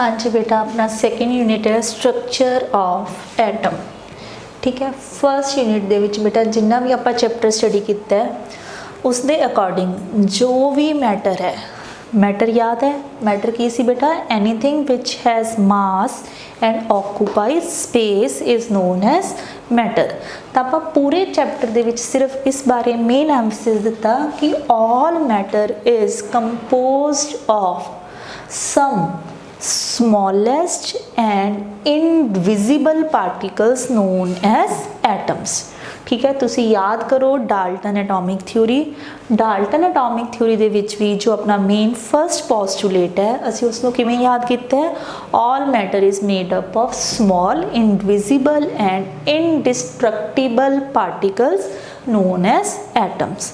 हाँ जी बेटा, अपना सेकेंड यूनिट है स्ट्रक्चर ऑफ एटम। ठीक है, फर्स्ट यूनिट दे विच बेटा जिन्ना भी आप चैप्टर स्टडी किया है उस दे अकॉर्डिंग जो भी मैटर है, मैटर याद है, मैटर की सी बेटा, anything which has mass and occupies space is known as matter. तो आप पूरे चैप्टर दे विच सिर्फ इस बारे मेन एम्फसिस दिता कि all matter is composed of some smallest and invisible particles known as atoms। ठीक है, तुसी याद करो Dalton atomic theory. Dalton atomic theory दे विच भी जो अपना मेन फर्स्ट पोस्टुलेट है असी उसनों किवें याद किया है, all matter is made up of small invisible and indestructible particles known as atoms.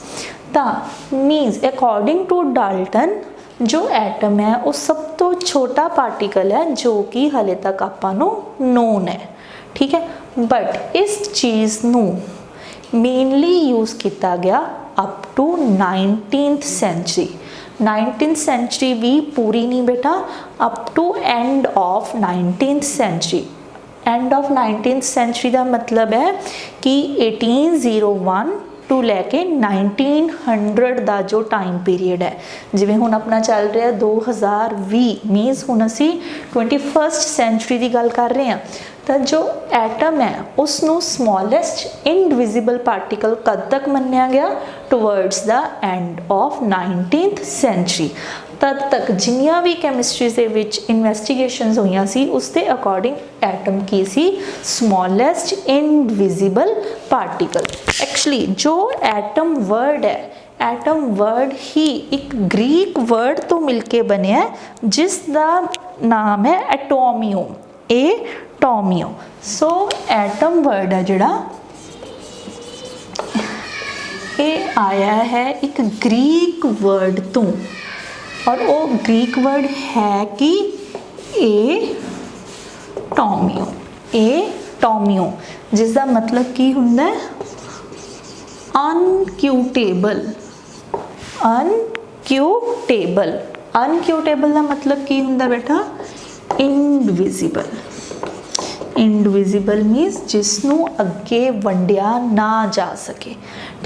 ता मीन्स अकॉर्डिंग टू डाल्टन जो एटम है वो सब तो छोटा पार्टिकल है जो कि हले तक आपां नूं नोन है। ठीक है, बट इस चीज़ नूं मेनली यूज़ किया गया up to 19th century. 19th century भी पूरी नहीं बेटा, up to end of 19th century. End of 19th century का मतलब है कि 1801 टू लैके 1900 का जो टाइम पीरीयड है, जिवें हुण अपना चल रहा है 2020 मीनस हुण असी 21st सेंचुरी की गल कर रहे हैं। तो जो एटम है उसनों स्मॉलेस्ट इनविजिबल पार्टिकल कद तक मन्निया गया, towards the end of 19th century. तद तक जिन्नियां भी कैमिस्ट्री दे विच इन्वेस्टिगेशनस हुई सी उसके अकॉर्डिंग एटम की सी स्मॉलेस्ट इनविजिबल पार्टिकल। एक्चुअली जो एटम वर्ड है, एटम वर्ड ही एक ग्रीक वर्ड तो मिलके बनया है जिसका नाम है एटोमियो, एटोमियो। सो एटम वर्ड है जिहड़ा ये आया है एक ग्रीक वर्ड तो, और वो ग्रीक वर्ड है कि एटोमियो, एटोमियो जिसका मतलब की हुंदा है अनक्यूटेबल। अनक्यूटेबल, अनक्यूटेबल का मतलब की हुंदा बेटा इनविजिबल। इनविजिबल मीनस जिसनों अगे वंडिया ना जा सके।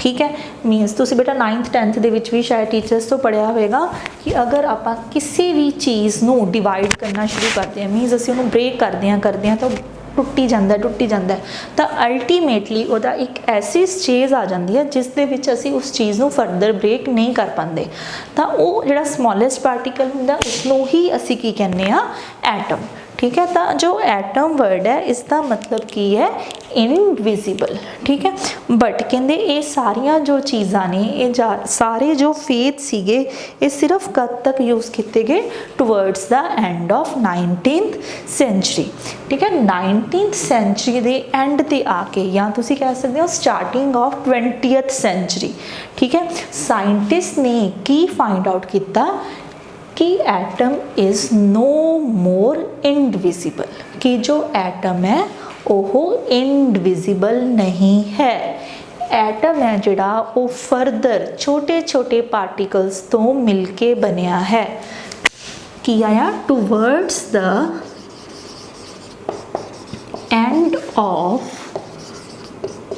ठीक है, मीनस तुसी बेटा 9th 10th दे विच भी शायद टीचर्स तो पढ़िया होगा कि अगर आप किसी भी चीज़ नूं डिवाइड करना शुरू करते हैं, मीनस असीं उहनूं ब्रेक करते हैं तो टुट्टी जाता है, तो अल्टीमेटली वह एक ऐसी स्टेज आ जाती है जिस दे विच असीं उस चीज़ नूं फर्दर ब्रेक नहीं कर पाते, तो वो जिहड़ा स्मॉलेस्ट पार्टिकल हुंदा उसनूं ही असीं की कहने आ एटम। ठीक है, तो जो एटम वर्ड है इसका मतलब की है इनविजिबल। ठीक है, बट कहते ये सारिया जो चीज़ा ने ये सारे जो फेथ सीगे ये सिर्फ कद तक यूज़ किए गए, towards the end of 19th century. ठीक है, 19th सेंचुरी के एंड ते आके या तुसी कह सकते हो स्टार्टिंग ऑफ 20th सेंचुरी। ठीक है, साइंटिस्ट ने की फाइंड आउट किया कि atom is no more invisible, कि जो एटम है वह इनविजिबल नहीं है। एटम है जिहड़ा वो फर्दर छोटे छोटे पार्टिकल्स तो मिलके बनया है। कि आया towards the end of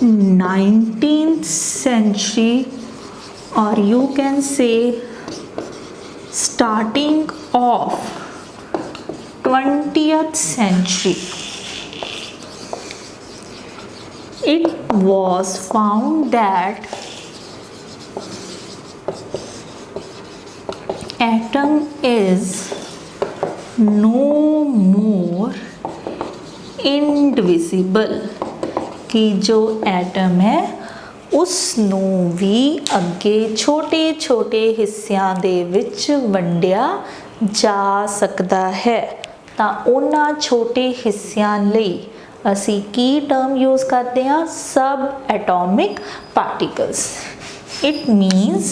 19th century और you can say starting of 20th century, it was found that atom is no more indivisible, कि जो एटम है उसनूं भी अगे छोटे छोटे हिस्सियां दे विच वंडिया जा सकता है। तो उन्हां छोटे हिस्सियां लई असी की टर्म यूज़ करते हैं, सब atomic particles. It means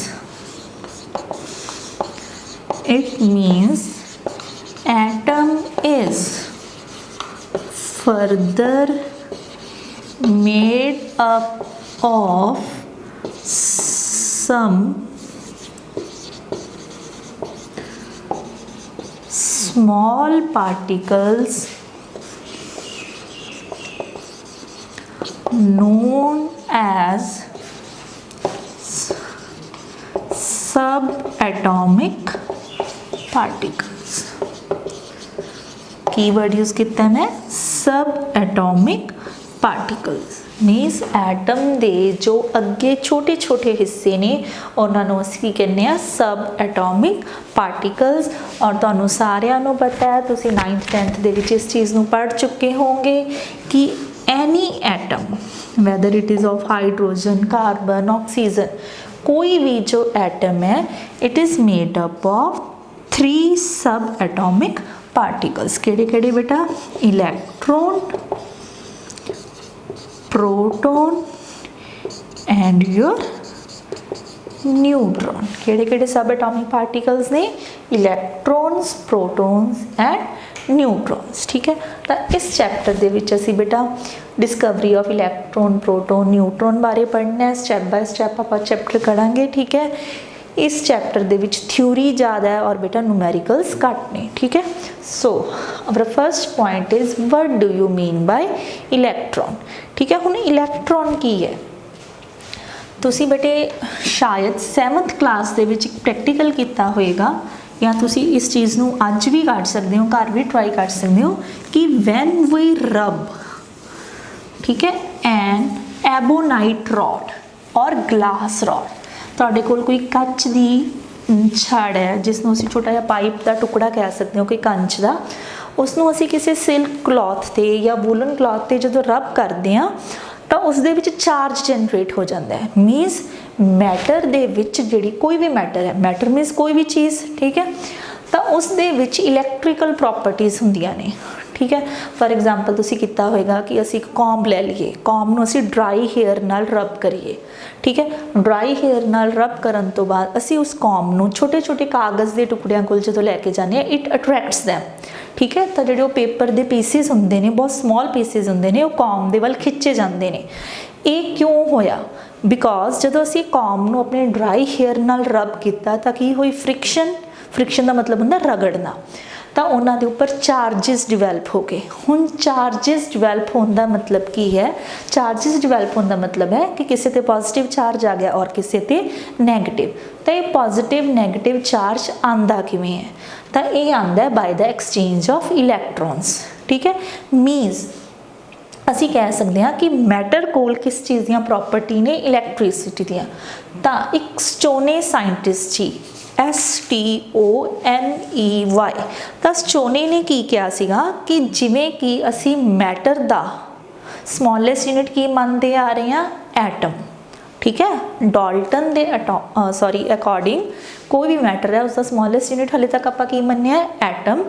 atom is further made up of some small particles known as subatomic particles. Keyword use किया मैं सबएटॉमिक पार्टिकल्स मीनस एटम दे जो अगे छोटे छोटे हिस्से ने उन्होंने असीं की कहने आ सब एटॉमिक पार्टिकल्स। और तुहानूं सारिआं नूं पता है तुसीं 9th 10th दे विच इस चीज़ नूं पढ़ चुके होंगे कि any atom weather it is of hydrogen carbon oxygen कोई भी जो एटम है it is made up of 3 सब एटॉमिक पार्टिकल्स। केड़े केड़े बेटा? Electron, proton and your neutron. केड़े केड़े सब एटॉमिक पार्टिकल्स ने? इलैक्ट्रॉन्स, प्रोटॉन्स एंड न्यूट्रॉन्स। ठीक है, तो इस चैप्टर दे विच असीं बेटा discovery of electron, proton, neutron बारे पढ़ना है। स्टैप बाय स्टैप आप चैप्टर करांगे। ठीक है, इस चैप्टर दे विच थ्योरी ज़्यादा है और बेटा न्यूमेरिकल्स घट ने। ठीक है, so our first point is what do you mean by electron. ठीक है, हुण इलैक्ट्रॉन की है तुसी बेटे शायद 7th क्लास दे विच प्रैक्टिकल किया होएगा या तुसी इस चीज़ नूं अज भी कर सकते हो, घर भी ट्राई कर सकते हो कि वैन वी रब, ठीक है, एन एबोनाइट रॉड और ग्लास रॉड, तुहाडे कोल कोई कच दी छड़ है जिसनों असीं छोटा जिहा पाइप का टुकड़ा कह सकते हो कि कंच का, उसनों असीं किसी सिल्क क्लॉथ ते या वूलन क्लॉथ ते जदों रब करते हैं तो उस दे विच चार्ज जनरेट हो जाता है। मीनस मैटर दे विच जिहड़ी कोई भी मैटर है, मैटर मीनस कोई भी चीज़, ठीक है, तो उस दे विच इलैक्ट्रिकल प्रॉपर्टीज़ हुंदियां ने। ठीक है, फॉर एग्जाम्पल तुसीं कीता होएगा कि असीं एक कॉम्ब लै लईए, कॉम्ब नूं असीं ड्राई हेयर नाल रब करिए। ठीक है, ड्राई हेयर नाल रब करन तो बाद असीं उस कॉम्ब नूं छोटे छोटे कागज़ के टुकड़ियां कोल जदों लैके जाने आ, इट अट्रैक्ट्स दैम। ठीक है, तो जिहड़े पेपर के पीसिस हुंदे ने, बहुत स्मॉल पीसिस हुंदे ने, वो कॉम्ब दे वल खिच्चे जांदे ने। ये क्यों होया? बिकॉज जदों असीं कॉम्ब नूं अपने ड्राई हेयर नाल रब किया तो की होई फ्रिक्शन, फ्रिक्शन का मतलब हुंदा रगड़ना, तो उन्हां दे उपर चार्जिस डिवेलप हो गए। हुण चार्जिस डिवेलप होने का मतलब की है? चार्जिस डिवेलप होने का मतलब है कि किसी ते पॉजिटिव चार्ज आ गया और किसी ते नैगेटिव। तो ये पॉजिटिव नैगेटिव चार्ज आंदा किवें है? तो ये आंदा है बाय द एक्सचेंज ऑफ इलैक्ट्रॉन्स। ठीक है, मीनस असी कह सकते हैं कि मैटर कोल किस चीज़ दी प्रॉपर्टी ने? इलैक्ट्रिसिटी दियां। तो एक स्टोने साइंटिस्ट जी STONEY, तो स्टोने ने की किया सीगा कि जिमें कि असी मैटर दा स्मॉलेस्ट यूनिट की मानते आ रहे हैं? एटम। ठीक है, डाल्टन दे अकॉर्डिंग कोई भी मैटर है उसका स्मॉलेस्ट यूनिट हाले तक आप मन्निया एटम।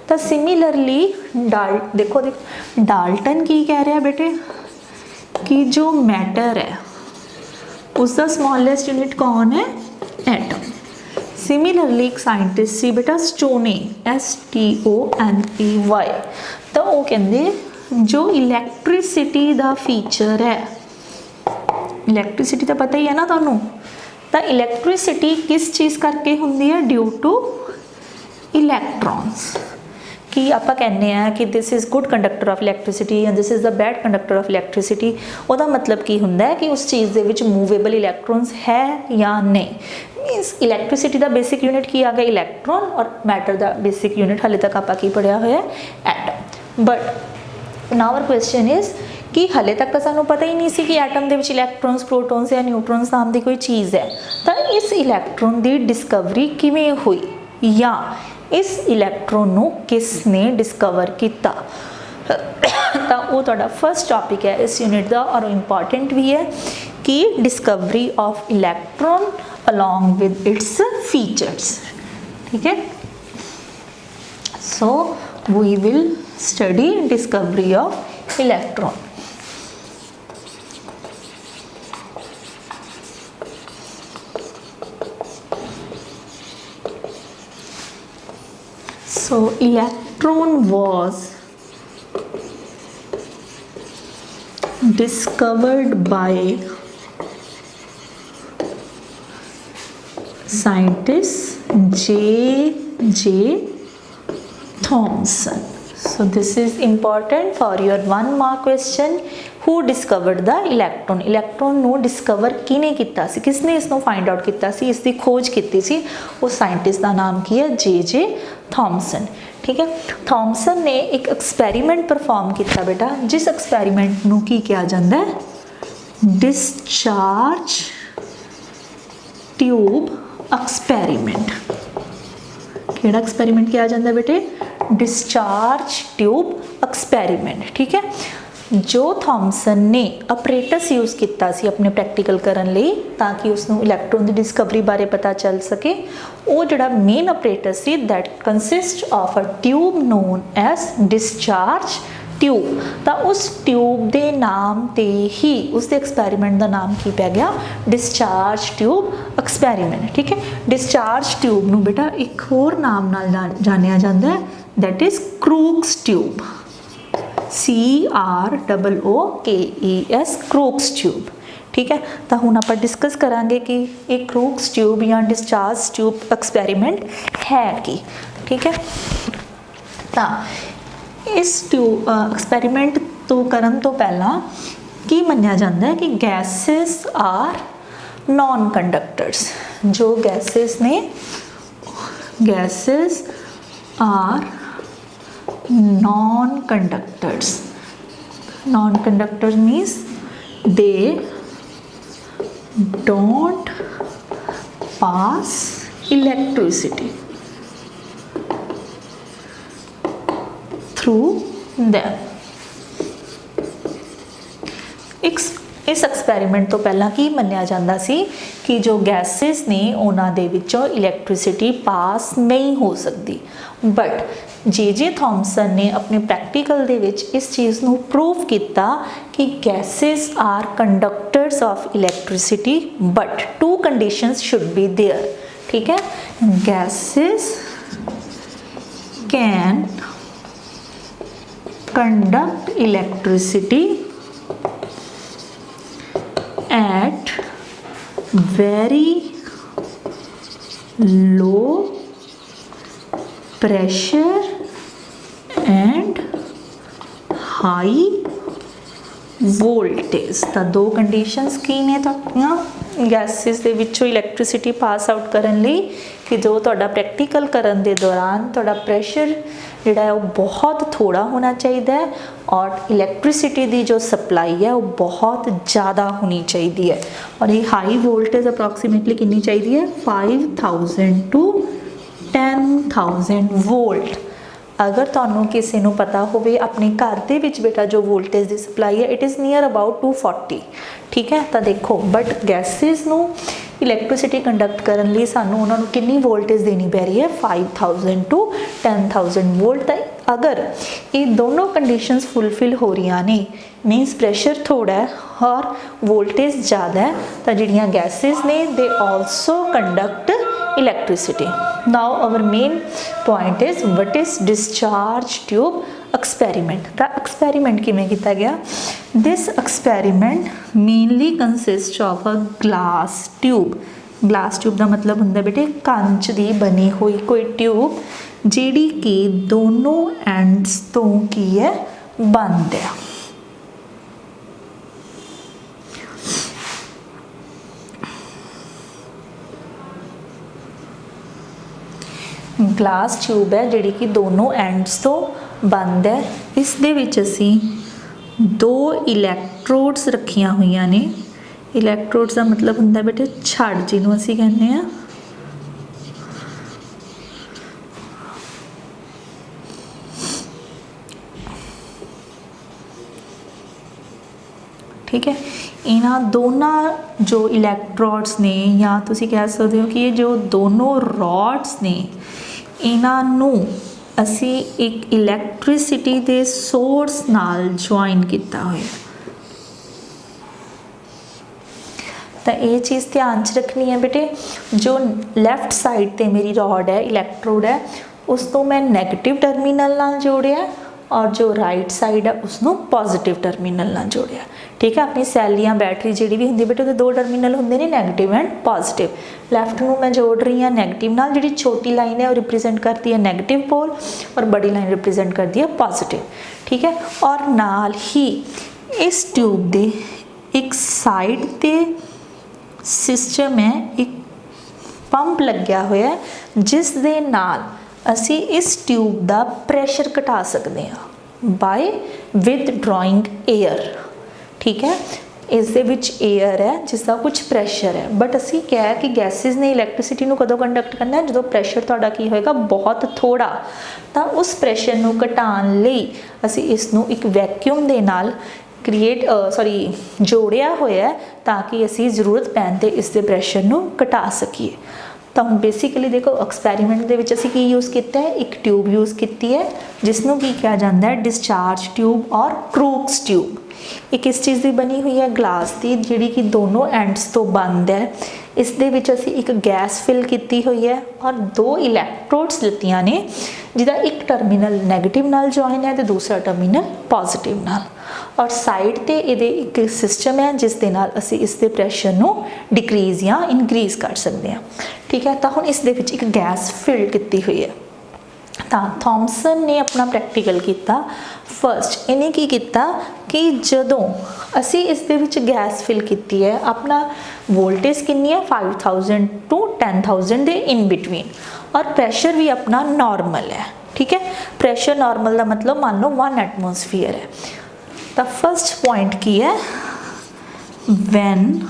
तो सिमिलरली देखो डाल्टन की कह रहा है बेटे कि जो मैटर है उसका स्मॉलेस्ट यूनिट कौन है? एटम। सिमिलरली एक साइंटिस्ट सी बेटा स्टोने STONEY, तो वो कहते जो इलैक्ट्रिसिटी का फीचर है, इलैक्ट्रिसिटी तो पता ही है ना तुहानू, तो इलैक्ट्रिसिटी किस चीज़ करके होंदी है? Due to electrons. कि आप कहने हैं कि this is good conductor of electricity या this is the bad conductor of electricity, वह मतलब की होंदा है कि उस चीज़ दे विच मूवेबल इलैक्ट्रॉन्स है या नहीं। मीनस इलैक्ट्रिसिटी का बेसिक यूनिट की आ गया इलैक्ट्रॉन और मैटर का बेसिक यूनिट हाले तक आप की पढ़िया हुआ है atom. But now our question is कि हाले तक तो सानू पता ही नहीं सी कि एटम दे विच इलैक्ट्रॉन्स, प्रोटॉन्स या न्यूट्रॉन्स नाम की कोई चीज़ है। तो इस इलैक्ट्रॉन की डिस्कवरी किवें हुई या इस इलैक्ट्रॉन नूं किसने डिस्कवर किया? तो वो तुहाडा फर्स्ट टॉपिक है इस यूनिट का और इंपॉर्टेंट भी है कि discovery of electron along with its features. ठीक है, so we will study discovery of electron. So electron was discovered by scientist J.J. Thomson. So this is important for your 1 mark question. Who discovered the electron? Electron ਨੂੰ discover किने ਕੀਤਾ ਸੀ, किसने इसनों find out ਕੀਤਾ ਸੀ, इसकी खोज ਕੀਤੀ ਸੀ, उस scientist का नाम की है जे थॉमसन। ठीक है, थॉमसन ने एक एक्सपैरीमेंट परफॉर्म किया बेटा, जिस एक्सपैरीमेंट ਨੂੰ ਕੀ ਕਿਹਾ ਜਾਂਦਾ है, डिस्चार्ज ट्यूब एक्सपैरीमेंट। केड़ा एक्सपैरीमेंट किया जाता है बेटे, डिस्चार्ज ट्यूब एक्सपैरीमेंट। ठीक है, जो थॉमसन ने अपरेटस यूज़ किया सी अपने प्रैक्टिकल करने लई ताकि उसनों इलैक्ट्रॉन की डिस्कवरी बारे पता चल सके, वो जिहड़ा मेन अपरेटस सी that consist of a tube known as discharge tube. तो उस ट्यूब के नाम ते ही उसके एक्सपैरीमेंट का नाम की पै गया, डिस्चार्ज ट्यूब एक्सपैरीमेंट। ठीक है, डिस्चार्ज ट्यूब नूं बेटा एक होर नाम नाल जानिया जाता है, that is crooks tube, CROOKES, crooks tube. ठीक है, तो हुण आपां डिस्कस करांगे कि एक क्रूक्स ट्यूब या डिस्चार्ज ट्यूब एक्सपैरीमेंट है कि। ठीक है, तो इस ट्यूब एक्सपैरीमेंट तो करन तो पहला की मन्निया जाता है कि गैसेस आर नॉन कंडक्टर्स। जो गैसेस ने, gases are non conductors. Non conductor means they don't pass electricity through them। इस एक्सपैरीमेंट तो पहला की मन्निया जाता सी कि जो गैसेस ने उन्हां दे विचों इलैक्ट्रिसिटी पास नहीं हो सकती, बट जे थॉमसन ने अपने प्रैक्टिकल दे विच इस चीज़ नूं प्रूव किया कि gases are conductors of electricity, but 2 conditions should be there. ठीक है, gases can conduct electricity at very low pressure and high voltage। तो 2 कंडीशंस की ने तुहाडियां गैसेस दे विचों इलैक्ट्रिसिटी पास आउट करन लई कि जो तुहाडा प्रैक्टिकल करन दे दौरान तुहाडा प्रैशर जिहड़ा है वो बहुत थोड़ा होना चाहिए है और इलैक्ट्रिसिटी की जो सप्लाई है वो बहुत ज़्यादा होनी चाहिए है। और ये हाई वोल्टेज अप्रॉक्सीमेटली कितनी चाहिए है, 5000 to 10000 वोल्ट। अगर तुहानूं किसी नूं पता होवे अपने घर दे विच बेटा जो वोल्टेज की सप्लाई है इट इज़ नियर अबाउट 240। ठीक है, तो देखो बट गैसेस नूं इलैक्ट्रिसिटी कंडक्ट करने लिए सानू उन्होंने कितनी वोल्टेज देनी पै रही है, 5000 to 10000 वोल्ट। अगर ये दोनों कंडीशंस फुलफिल हो रही ने, मीनस प्रेशर थोड़ा है और वोल्टेज ज़्यादा है, तो जिहड़ियां गैसेस ने they also conduct electricity. Now our main point is what is discharge tube experiment. तो एक्सपैरीमेंट किवें कीता गया, this experiment mainly consist of a glass tube. Glass tube का मतलब होंदा बेटे कंच की बनी हुई कोई ट्यूब जिहड़ी कि दोनों एंड्स तो की है बंद है। ग्लास ट्यूब है जिहड़ी कि दोनों एंड्स तो बंद है। इस दे विच असी 2 इलैक्ट्रोड्स रखिया हुई ने। इलैक्ट्रोड्स का मतलब होंदा बेटे छड़, जिन्हों असी कहने हैं ठीक है। इन्हां दोनों जो इलैक्ट्रोड्स ने या तुसी कह सकते हो कि ये जो दोनों रॉड्स ने इन्हों असी एक इलैक्ट्रिसिटी के सोर्स नाल ज्वाइन किया होया। तो ये चीज़ ध्यान च रखनी है बेटे, जो लैफ्ट साइड ते मेरी रॉड है इलैक्ट्रोड है उस तो मैं नैगेटिव टर्मिनल नाल जोड़िया और जो राइट साइड है उसनों पॉजिटिव टर्मिनल नाल जोड़िया। ठीक है, अपनी सैल या बैटरी जी भी होंगी बेटे दो टर्मिनल होंगे ने नैगेटिव एंड पॉजिटिव। लैफ्ट में मैं जोड़ रही हाँ नैगेटिव नाल, जी छोटी लाइन है वो रिप्रजेंट करती है नैगेटिव पोल और बड़ी लाइन रिप्रजेंट करती है पॉजिटिव। ठीक है, और नाल ही इस ट्यूब के एक साइड ते सिस्टम है, एक पंप लग्या होया है जिस दे नाल असी इस ट्यूब का प्रैशर घटा सकते हैं बाय विदड्रॉइंग एयर। ठीक है, इस दे विच एयर है जिसका कुछ प्रैशर है, बट असी क्या है कि गैसिज ने इलैक्ट्रिसिटी को कदों कंडक्ट करना है जो प्रैशर तुहाडा की होएगा बहुत थोड़ा, तो उस प्रैशर को घटाने लई असी इसनों एक वैक्यूम दे नाल जोड़िया होया ताकि असी जरूरत पैन ते इस दे प्रैशर को घटा सकीए। तो हम बेसिकली देखो एक्सपैरीमेंट दे विच असी की यूज़ किया है, एक ट्यूब यूज़ की है जिसनों की कहा जाता है डिस्चार्ज ट्यूब और क्रूक्स ट्यूब। एक इस चीज़ की बनी हुई है ग्लास की जिहड़ी कि दोनों एंड्स तो बंद है। इस दे विच असी एक गैस फिल की हुई है और दो इलैक्ट्रोड्स लित्तियां ने जिहदा एक टर्मिनल नैगेटिव नाल जॉइन है तो दूसरा टर्मिनल पॉजिटिव नाल, और साइड ते इहदे एक सिस्टम है जिस दे नाल असी इस दे प्रैशर नूं डिक्रीज़ या इनक्रीज़ कर सकते हैं। ठीक है, तो हुण इस दे विच एक गैस फिल की हुई है। तो थॉमसन ने अपना प्रैक्टिकल किया। फर्स्ट इन्हें की किया कि जदों असी इस दे विच गैस फिल की है, अपना वोल्टेज कितनी है 5000 to 10000 दे इन बिटवीन, और प्रैशर भी अपना नॉर्मल है। ठीक है, प्रैशर नॉर्मल का मतलब मान लो 1 एटमोसफीयर है। तो फर्स्ट पॉइंट की है when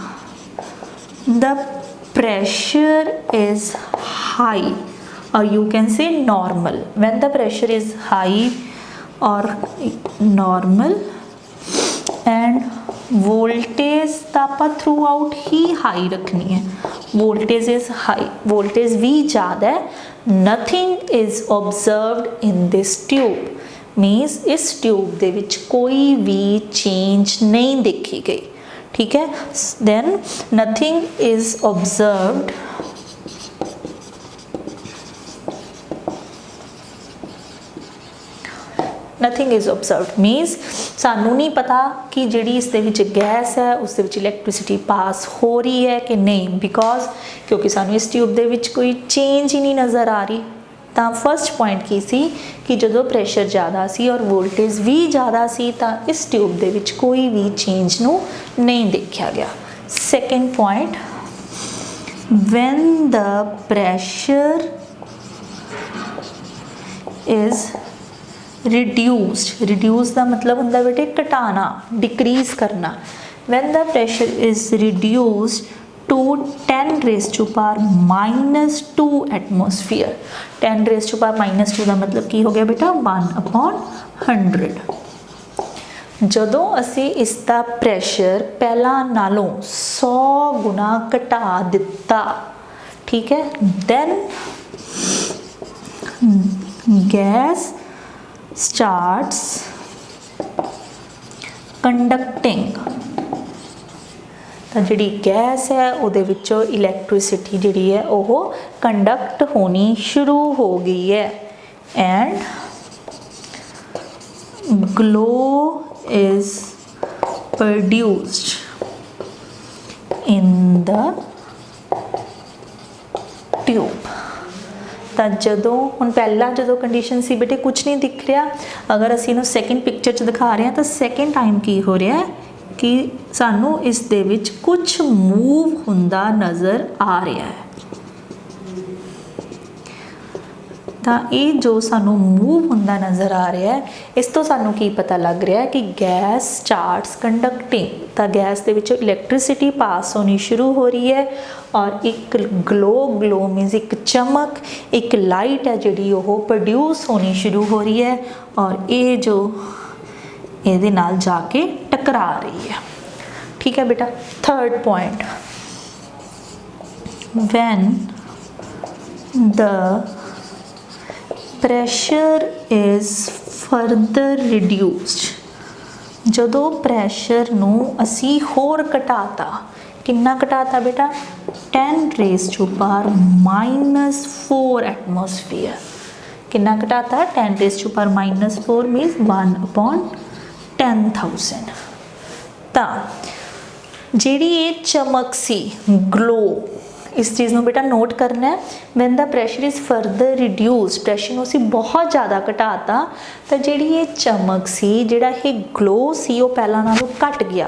the pressure is high or you can say normal, when the pressure is high or normal and voltage ਤਾਂ ਆਪਾਂ थ्रू आउट ही हाई रखनी है, voltage is high, voltage भी ज़्यादा है, nothing is observed in this tube, means इस tube दे विच कोई भी चेंज नहीं देखी गई। ठीक है, then nothing is observed means सानू नहीं पता कि जिहड़ी इस दे विच गैस है उस दे विच इलैक्ट्रिसिटी पास हो रही है कि नहीं, बिकॉज क्योंकि सानू इस ट्यूब दे विच कोई चेंज ही नहीं नज़र आ रही। तो फर्स्ट पॉइंट की सी कि जो प्रैशर ज़्यादा सी और वोल्टेज भी ज़्यादा सी तो इस ट्यूब दे विच कोई भी चेंज नू नहीं देखा गया। Second point, when the pressure is reduce का मतलब होंदा बेटे घटाना, डिक्रीज करना। When the pressure is reduced to 10 raised to power -2 एटमोसफीयर। 10 raised to power -2 का मतलब की हो गया बेटा 1/100। जदों असी इसका प्रैशर पहला नालों 100 गुना घटा दिता, ठीक है, देन गैस स्टार्ट्स कंडक्टिंग। तो जी गैस है उहदे विचों इलैक्ट्रिसिटी जी है वह कंडक्ट होनी शुरू हो गई है and glow is produced in the tube. तो जदों हुण पहला जदों कंडीशन सी बेटे कुछ नहीं दिख रहा, अगर असीं इहनूं सैकेंड पिक्चर च दिखा रहे हैं तो सैकेंड टाइम की हो रहा है कि सानू इस दे विच कुछ मूव हुंदा नज़र आ रहा है। तो ये जो सानू मूव हुंदा नज़र आ रहा है इस तो सानू की पता लग रहा है कि गैस स्टार्ट्स कंडक्टिंग। तो गैस दे विचों इलैक्ट्रिसिटी पास होनी शुरू हो रही है और एक ग्लो मीनस एक चमक, एक लाइट है जिहड़ी ओह प्रोड्यूस होनी शुरू हो रही है और ये जो ये नाल जाके टकरा रही है। ठीक है बेटा। Third point, when the pressure is further reduced, जदों प्रैशर नूं असी होर घटाता, कितना घटाता बेटा 10 raised to power -4 एटमोसफीयर। कितना घटाता 10⁻⁻⁴ मीनस 1/10,000। तो जिहड़ी ये चमक सी ग्लो, इस चीज़ में बेटा नोट करना है। When the pressure is further reduce, pressure नूं असीं बहुत ज़्यादा घटाता तो जिहड़ी ये चमक सी, जिहड़ा ये ग्लो सी, वो पहलां नालों घट गया।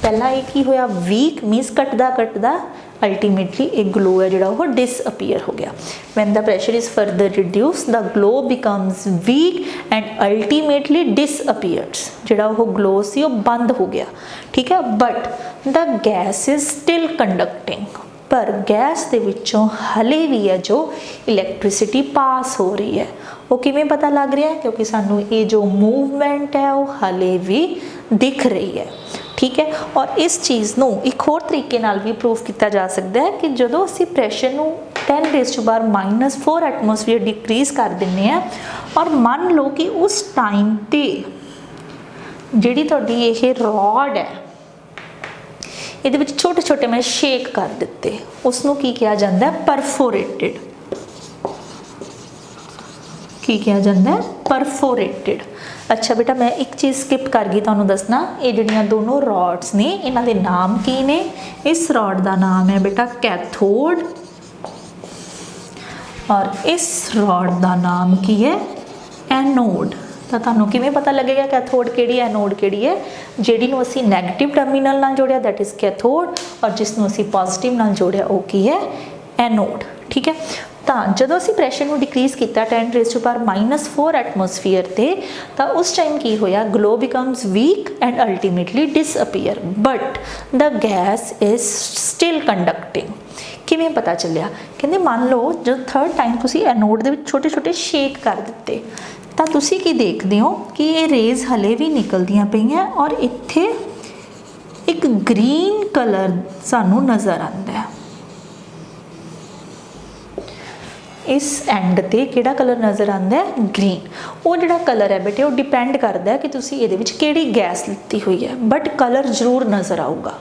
पहला ये की होया वीक मीनस घटदा घटदा अल्टीमेटली एक ग्लो है जिहड़ा वो डिसअपीयर हो गया। When the pressure is further reduce the glow becomes week and ultimately disappears, जिहड़ा वो ग्लो सी वो बंद हो गया। ठीक है, but the gas is still conducting, पर गैस दे विचों हले भी है जो इलैक्ट्रिसिटी पास हो रही है। वो किवें पता लग रहा है, क्योंकि सानू ये जो मूवमेंट है वो हले भी दिख रही है। ठीक है, और इस चीज़ नूं एक होर तरीके नाल भी प्रूव किया जा सकता है कि जदों असीं प्रैशर नूं 10⁻⁻⁴ एटमोसफीयर डिक्रीज कर दिंदे आ और मान लो कि उस टाइम ते जिहड़ी तुहाडी ये रॉड है ਇਹਦੇ ਵਿੱਚ छोटे छोटे मैं शेक कर दिते, उसनों की कहा जाता है परफोरेटेड। की कहा जाता है परफोरेटेड। अच्छा बेटा मैं एक चीज़ स्किप कर गई तुहानूं दसना, ये जिहड़ियां दोनों रॉड्स ने इन्हां दे नाम की ने। इस रॉड का नाम है बेटा कैथोड और इस रॉड का नाम की है एनोड। तो तुहानूं किवें पता लगेगा कैथोड किहड़ी है एनोड किहड़ी है? जिहड़ी नूं असीं नैगेटिव टर्मिनल नाल जोड़िया दैट इज़ कैथोड और जिसनूं असीं पॉजिटिव नाल जोड़िया वो की है एनोड। ठीक है, तो जदों असीं प्रैशर नूं डिक्रीज किया 10⁻⁻⁴ एटमोसफीयर ते, तो उस टाइम की होया glow becomes week and ultimately disappear but the gas is still conducting. किवें पता चलिया? कहंदे मान लो जो थर्ड टाइम तुसीं एनोड दे विच छोटे छोटे शेक कर दिते तो तुसीं की देखते हो कि ये रेज़ हले भी निकलदियां पईयां और इत्थे एक ग्रीन कलर सानू नज़र आंदा है। इस एंड ते किहड़ा कलर नज़र आंदा है? ग्रीन। वो जिहड़ा कलर है बेटे वो डिपेंड करता है कि तुसीं इहदे विच किहड़ी गैस लित्ती हुई है, बट कलर जरूर नज़र आऊगा।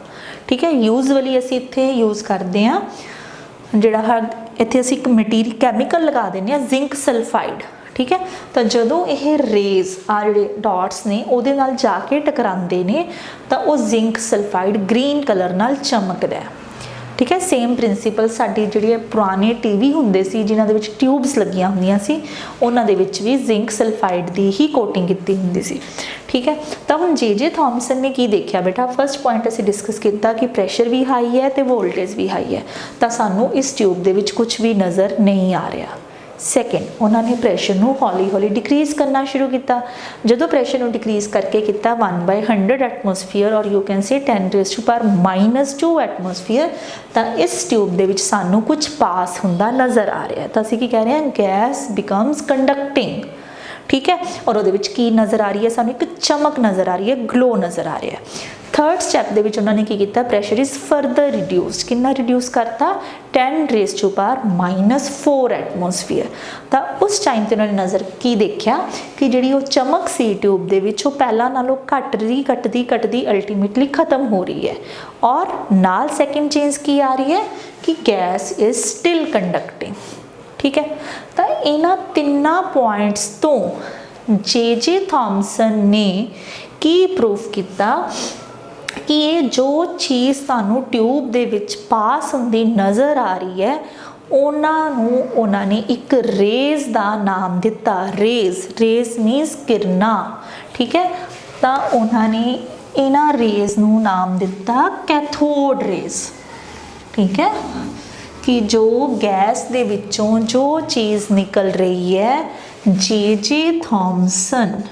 ठीक है, यूजली असीं इत्थे यूज़ करते हैं जिहड़ा इत्थे असीं एक मटीरियल कैमिकल लगा देने जिंक सल्फाइड। ठीक है, तो जदों ये रेज़ आ जिहड़े डॉट्स ने उहदे नाल जाके टकरांदे ने तो वो जिंक सल्फाइड ग्रीन कलर नाल चमकदा है। ठीक है, सेम प्रिंसीपल साडी जिहड़ी पुराने टीवी हुंदे सी जिन्हां दे विच ट्यूब्स लगियां हुंदियां सी उन्हां दे विच भी जिंक सल्फाइड दी ही कोटिंग कीती हुंदी सी। ठीक है, तो हुण जे थॉमसन ने की देखिया बेटा, फर्स्ट पॉइंट असीं डिस्कस किया कि प्रैशर भी हाई है तो वोल्टेज भी हाई है, तो सानू इस ट्यूब दे विच कुछ भी नज़र नहीं आ रहा। सैकेंड, उन्होंने प्रैशर नूं हौली हौली डिक्रीज करना शुरू किया। जो प्रैशर नूं डिक्रीज करके किया 1/100 एटमोसफीयर और यू कैन से 10⁻⁻² एटमोसफीयर, तो इस ट्यूब दे विच सानू कुछ पास हुंदा नज़र आ रहा है। तो असीं की कह रहे हैं गैस बिकम्स कंडक्टिंग। ठीक है, और उहदे विच की नज़र आ रही है? सानू एक चमक नज़र आ रही है, ग्लो नज़र आ रहा है। थर्ड स्टैप दे विच उन्होंने की किया, प्रैशर इज़ फरदर रिड्यूस्ड। कितना रिड्यूस करता? 10⁻⁴ एटमोसफीयर। तो उस टाइम ते उन्होंने नज़र की देखा कि जिहड़ी वो चमक सी ट्यूब दे विच वो पहला नालों घटदी अल्टीमेटली खत्म हो रही है और नाल सैकेंड चेंज की आ रही है कि गैस इज स्टिल कंडक्टिंग। ठीक है, तो इन्हां तिन्ना पॉइंट्स तो जे थॉमसन ने की प्रूफ किया कि ये जो चीज़ सानू ट्यूब दे विच पास हुंदी नज़र आ रही है उन्होंने एक रेज़ का नाम दिता। रेज़ मीनस किरणा। ठीक है, तो उन्होंने इन्हां रेज़ नू नाम दिता कैथोड रेज़। ठीक है, कि जो गैस दे विचों जो चीज़ निकल रही है J Thomson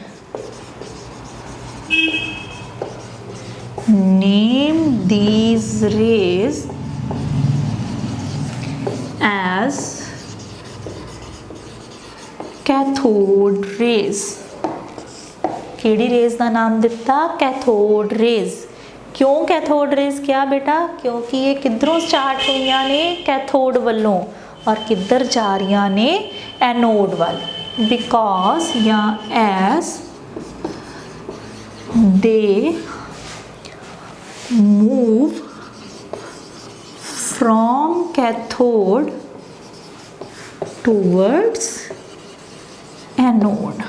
name these rays as cathode rays। केड़ी रेज़ का नाम दिता? Cathode rays. क्यों कैथोड रेज़ क्या बेटा? क्योंकि ये किधरों स्टार्ट हुई ने? कैथोड वालों, और किधर जा रही ने? एनोड वाल। बिकॉज या as they move from cathode towards anode.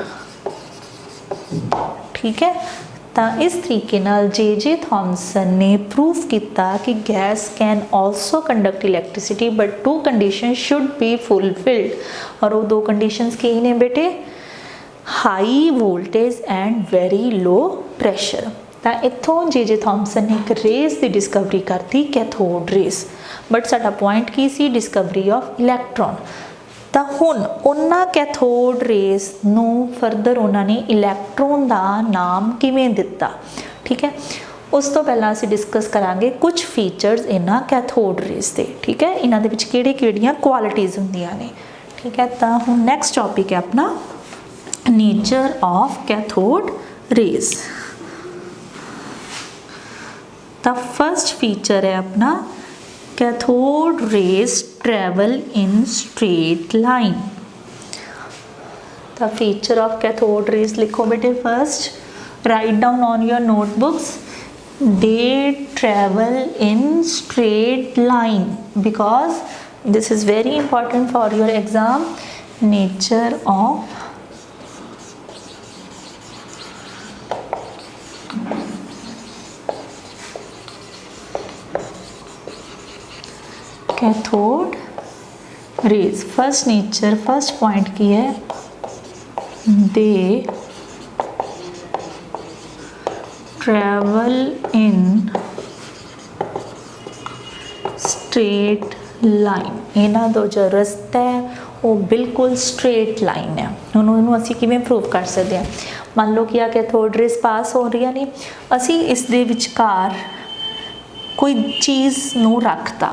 ठीक है, तो इस तरीके नाल जे थॉमसन ने प्रूव किया कि gas can also conduct electricity but two condition should be fulfilled. और वो दो कंडीशंस की ने बेटे, high voltage and very low pressure. तो इत्थों जे थॉमसन ने एक रेस की डिस्कवरी करती, कैथोड रेस। बट साडा पॉइंट की सी, डिस्कवरी ऑफ इलैक्ट्रॉन। तो हुण उन्हां कैथोड रेस नूं फरदर उन्होंने इलैक्ट्रॉन का नाम किवें दिता। ठीक है, उस तो पहला असीं डिस्कस करांगे कुछ फीचर्स इन्हां कैथोड रेस के। ठीक है, इन्हां दे विच किहड़ियां क्वालिटीज़ हुंदियां ने। ठीक है, तो हुण नैक्सट टॉपिक है अपना नेचर ऑफ कैथोड रेस। तो फर्स्ट फीचर है अपना cathode rays travel in straight line. the feature of cathode rays लिखो बेटे। First write down on your notebooks, they travel in straight line because this is very important for your exam. Nature of cathode rays. First nature, first point की है, दे travel in straight line. इन्हां दो जो रस्ता है वो बिल्कुल straight line है। उन्होंने असी किवें प्रूव कर सकते हैं। मान लो कि आ कैथोड रेस पास हो रही ने, असी इस दे विचकार कोई चीज़ नूं रखता।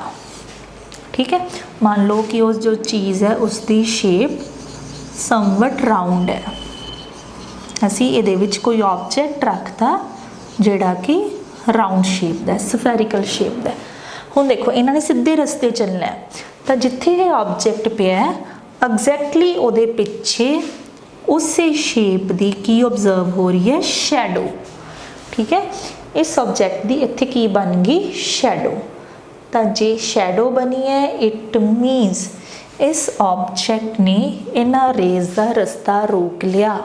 ठीक है, मान लो कि उस जो चीज़ है उसकी शेप समवट राउंड है। असी ये विच कोई ऑब्जेक्ट रखता जिहड़ा कि राउंड शेप दा, सफेरिकल शेप दा। हुण देखो इन्हां ने सीधे रस्ते चलना है, तो जिथे ये ऑब्जेक्ट पिया है एग्जैक्टली उहदे पिछे उसे शेप की की ऑब्जर्व हो रही है, शैडो। ठीक है, इस ऑब्जेक्ट की इत्थे की बन गई, शैडो। तो जे शैडो बनी है इट मीनस इस ऑब्जेक्ट ने इन्हां रेज का रस्ता रोक लिया,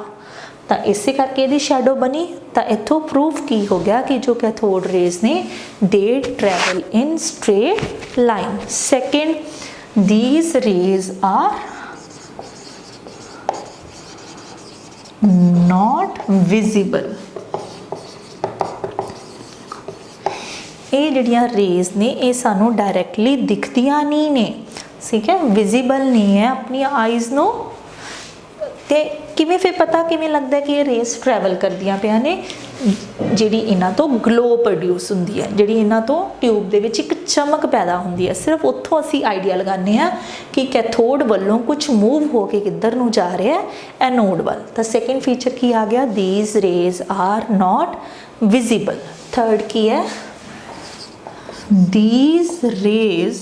तो इस करके यदि शैडो बनी। तो इत्थों प्रूफ की हो गया कि जो कैथोड रेज ने they travel in straight line. Second, these rays are not visible. ये जिहड़ियां रेज ने ये सानू डायरैक्टली दिखदियां नहीं ने। ठीक है, विजिबल नहीं है अपनी आईज नूं। ते किवें फिर पता किवें लगता है कि ये रेस ट्रैवल करदियां पिया ने, जिहड़ी इन्हां तो ग्लो प्रोड्यूस हुंदी है, जिहड़ी इन्हां तो ट्यूब दे विच एक चमक पैदा हुंदी है। सिर्फ उत्थों असी आइडिया लगाने हैं कि कैथोड वालों कुछ मूव होके किधर नूं जा रहा है, एनोड वाल। तो सेकेंड फीचर की आ गया, these rays are not visible. Third की है, these rays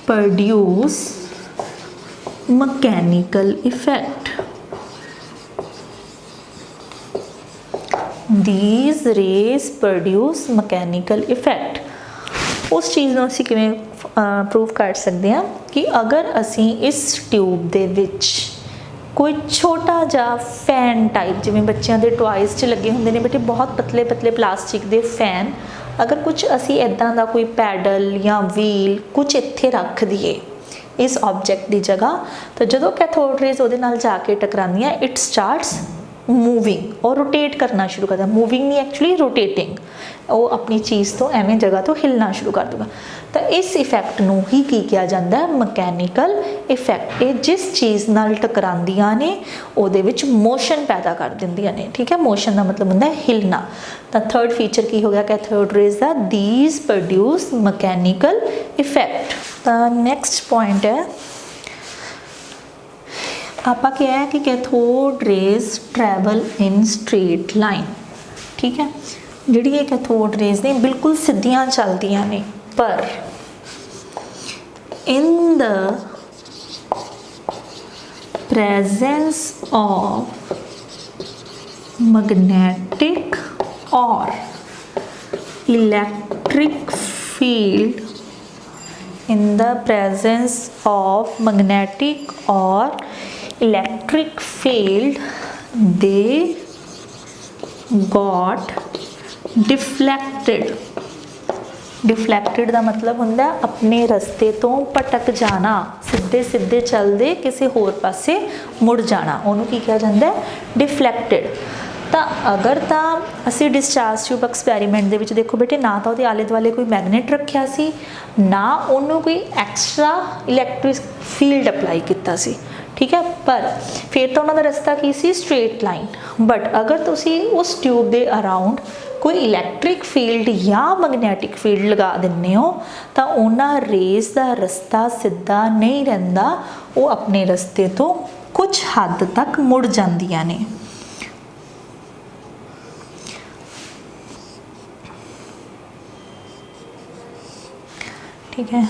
produce mechanical effect. These rays produce mechanical effect. उस चीज़ ਨੂੰ ਅਸੀਂ ਕਿਵੇਂ प्रूव कर सकते हैं कि अगर असी इस ट्यूब दे विच कोई छोटा जा फैन टाइप, जिवें बच्चों के टॉयज़ च लगे होंगे ने बेटे बहुत पतले पतले प्लास्टिक के फैन, अगर कुछ असी इदां दा कोई पैडल या व्हील कुछ इत्थे रख दिए इस ऑब्जेक्ट की जगह, तो जो कैथोड रेज उहदे नाल जाके टकरांदियां, इट स्टार्ट्स मूविंग और रोटेट करना शुरू करता। मूविंग नहीं, एक्चुअली रोटेटिंग। वो अपनी चीज़ तो एवें जगह तो हिलना शुरू कर देगा। तो इस इफैक्ट नूं ही की किया जाता है, मकैनिकल इफैक्ट। ये जिस चीज़ नाल टकरांदियां ने उहदे विच मोशन पैदा कर दिंदियां ने। ठीक है, मोशन का मतलब होंदा है हिलना। तो थर्ड फीचर की हो गया कैथोड रेज का, दीज प्रोड्यूस मकैनिकल इफैक्ट। तो नैक्सट पॉइंट है आपा क्या है कि cathode raise travel in straight line. ठीक है, जिहड़ी ये कैथोड रेज ने बिल्कुल सीधियां चलदियां ने, पर in the presence of magnetic और electric field in the presence of magnetic or electric field, they got deflected. डिफलैक्टेड का मतलब होंदा अपने रस्ते तो भटक जाना, सीधे सीधे चलते किसी होर पासे मुड़ जाना, उन्होंने की कहा जाता है डिफलैक्टेड। तो अगर तो असी डिस्चार्ज ट्यूब एक्सपैरीमेंट दे विच देखो बेटे ना तो आले दुआले कोई मैगनेट रखिया सी, ना उन्होंने कोई एक्सट्रा इलैक्ट्रिक फील्ड अपलाई किया सी, ठीक है, पर फिर तो उन्होंने रस्ता की सी स्ट्रेट लाइन। बट अगर तुसी उस ट्यूब के अराउंड कोई इलैक्ट्रिक फील्ड या मैगनैटिक फील्ड लगा दिंदे हो तो उन्हां रेस का रस्ता सीधा नहीं रहिंदा, वो अपने रस्ते तो कुछ हद तक मुड़ जांदियां ने। ठीक है,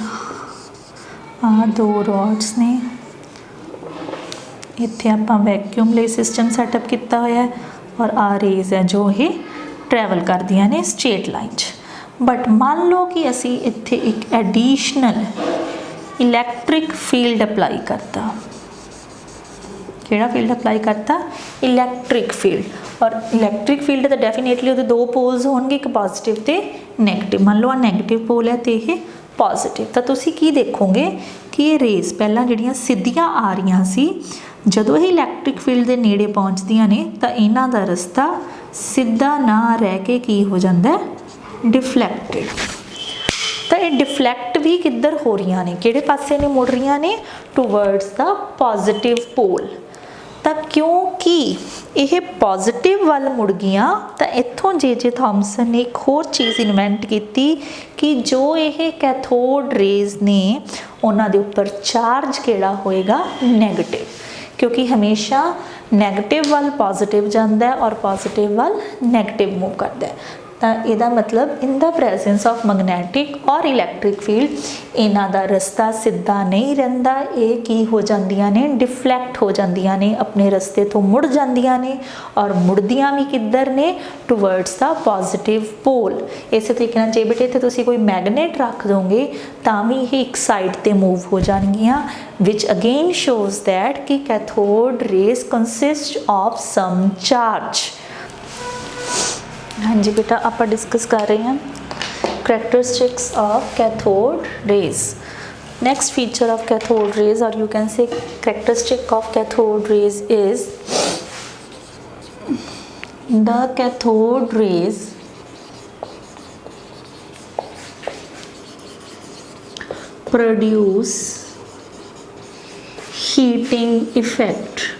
आ दो रॉड्स ने, इत्थे आपां वैक्यूम ले सिस्टम सैटअप किया होया है और आ रेज है जो ये ट्रैवल करदियां ने स्ट्रेट लाइन च। बट मान लो कि असी इत्थे एक एडिशनल इलैक्ट्रिक फील्ड अपलाई करता, केड़ा फील्ड अपलाई करता? Electric field. और इलैक्ट्रिक फील्ड तो डेफिनेटली उहदे दो पोल्स होणगे, एक पॉजिटिव ते नैगेटिव। मान लो आ नैगेटिव पोल है तो ये पॉजिटिव, तो तुसी की देखोगे कि ये रेस पहला जिहड़ियां सीधियां आ रही सी, जदों ये इलैक्ट्रिक फील्ड के नेड़े पहुँचदियां ने तो इन्हां दा रस्ता सीधा ना रह के की हो जाता है डिफलैक्टेड। तो ये डिफलैक्ट भी किधर हो रही ने, किहड़े पासे ने मुड़ रही ने? Towards the positive pole. तो क्योंकि यह पॉजिटिव वाल मुड़ गया तो इत्थों जे थॉमसन ने एक होर चीज़ इन्वेंट की कि जो ये कैथोड रेज ने उन्हां दे उपर चार्ज किहड़ा होएगा? नैगेटिव, क्योंकि हमेशा नैगेटिव वाल पॉजिटिव जाता है और पॉजिटिव वाल नैगेटिव मूव करता है। तो यदा मतलब इन द प्रेजेंस ऑफ मैगनैटिक और इलैक्ट्रिक फील्ड इन्हां दा रस्ता सीधा नहीं रहिंदा, ये की हो जांदियां ने? डिफलैक्ट हो जांदियां ने, अपने रस्ते तो मुड़ जांदियां ने और मुड़दियां भी किधर ने? Towards the positive pole. इस तरीके नाल जे बेटे इत्थे तुसीं कोई मैगनेट रख दोगे तां भी ये एक साइड ते मूव हो जाणगियां, विच अगेन शोज दैट कि cathode rays consist of some charge. हाँ जी बेटा, आप डिस्कस कर रहे हैं characteristics of cathode rays. Next feature of cathode rays, or you can say characteristic of cathode rays, is the cathode rays produce heating effect.